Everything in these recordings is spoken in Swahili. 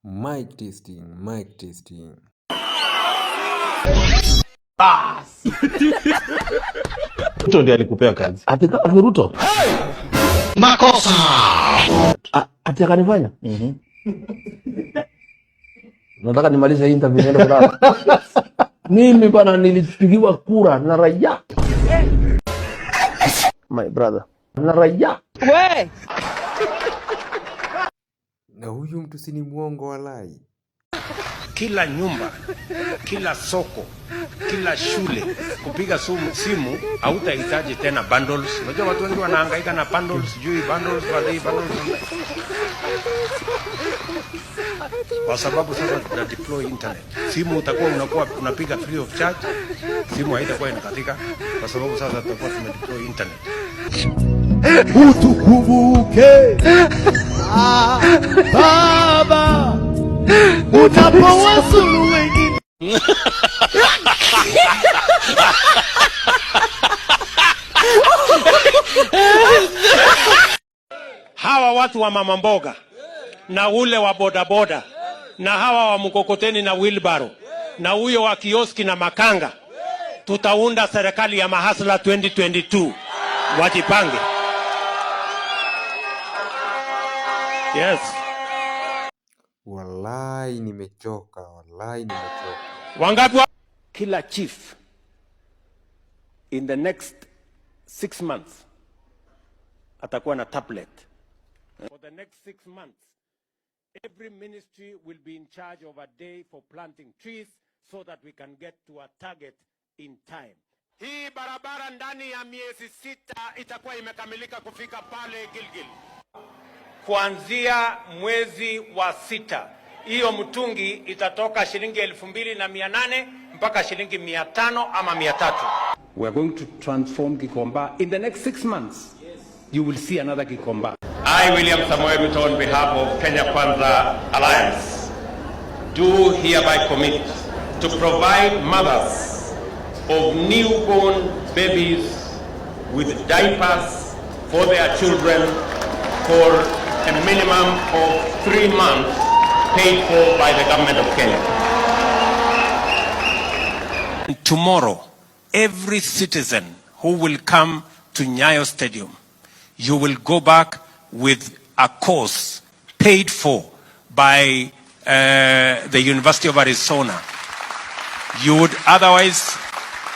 Mic testing, mic testing. Ruto ndiye alikupea kazi. Ati Ruto? Makosa. Ati akanifanya? Nataka nimalize interview nenda kulala. Mimi bana nilipigiwa kura na raia. My brother. Na raia. We! Na huyu mtu si ni mwongo walai. Kila nyumba, kila soko, kila shule kupiga simu hautahitaji tena bundles. Unajua watu wengi wanahangaika na bundles, sijui bundles, kwa sababu sasa tuna deploy internet. Simu utakuwa unapiga free of charge. Simu haitakuwa inakatika kwa sababu sasa tutakuwa tumedeploy internet. Utukumbuke Baba unapowasulu wengine. Hawa watu wa mama mboga na ule wa bodaboda na hawa wa mkokoteni na wheelbarrow na huyo wa kioski na makanga, tutaunda serikali ya mahasla 2022. Wajipange. Yes. Walai nimechoka, walai nimechoka. Wangapi kila chief in the next 6 months atakuwa na tablet. For the next 6 months every ministry will be in charge of a day for planting trees so that we can get to a target in time. Hii barabara ndani ya miezi 6 itakuwa imekamilika kufika pale Gilgil. Kuanzia mwezi wa 6 hiyo mtungi itatoka shilingi 2,800 mpaka shilingi 500 ama 300. We are going to transform Gikomba in the next 6 months. Yes. You will see another Gikomba. I, William Samoei Ruto, on behalf of Kenya Kwanza Alliance, do hereby commit to provide mothers of newborn babies with diapers for their children for a minimum of 3 months paid for by the government of Kenya. And tomorrow, every citizen who will come to Nyayo Stadium, you will go back with a course paid for by the University of Arizona. You would otherwise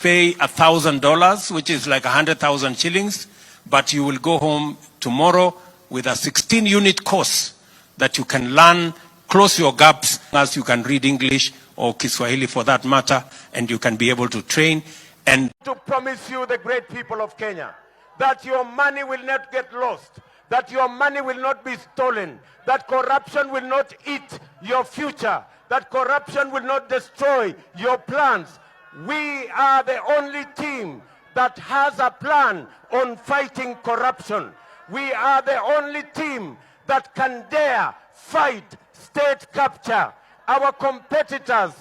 pay $1,000, which is like 100,000 shillings, but you will go home tomorrow with a 16-unit course that you can learn, close your gaps, as you can read English or Kiswahili for that matter, and you can be able to train. And to promise you, the great people of Kenya, that your money will not get lost, that your money will not be stolen, that corruption will not eat your future, that corruption will not destroy your plans. We are the only team that has a plan on fighting corruption. We are the only team that can dare fight state capture. Our competitors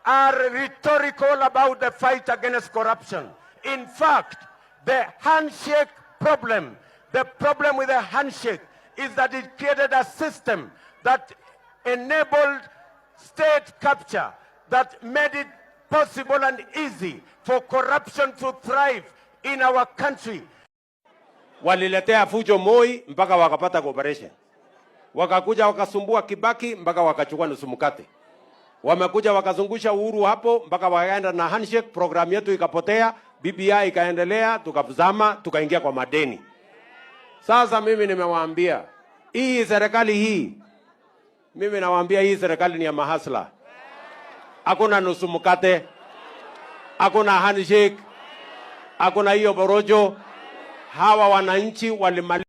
are rhetorical about the fight against corruption. In fact, the handshake problem, the problem with the handshake is that it created a system that enabled state capture, that made it possible and easy for corruption to thrive in our country. Waliletea fujo Moi mpaka wakapata cooperation. Wakakuja wakasumbua Kibaki mpaka wakachukua nusu mkate. Wamekuja wakazungusha Uhuru hapo mpaka wakaenda na handshake, program yetu ikapotea, BBI ikaendelea, tukazama, tukaingia kwa madeni. Sasa mimi nimewaambia, hii serikali hii, mimi nawaambia hii serikali ni ya mahasla. Hakuna nusu mkate, hakuna handshake, hakuna hiyo borojo. Hawa wananchi walimaliza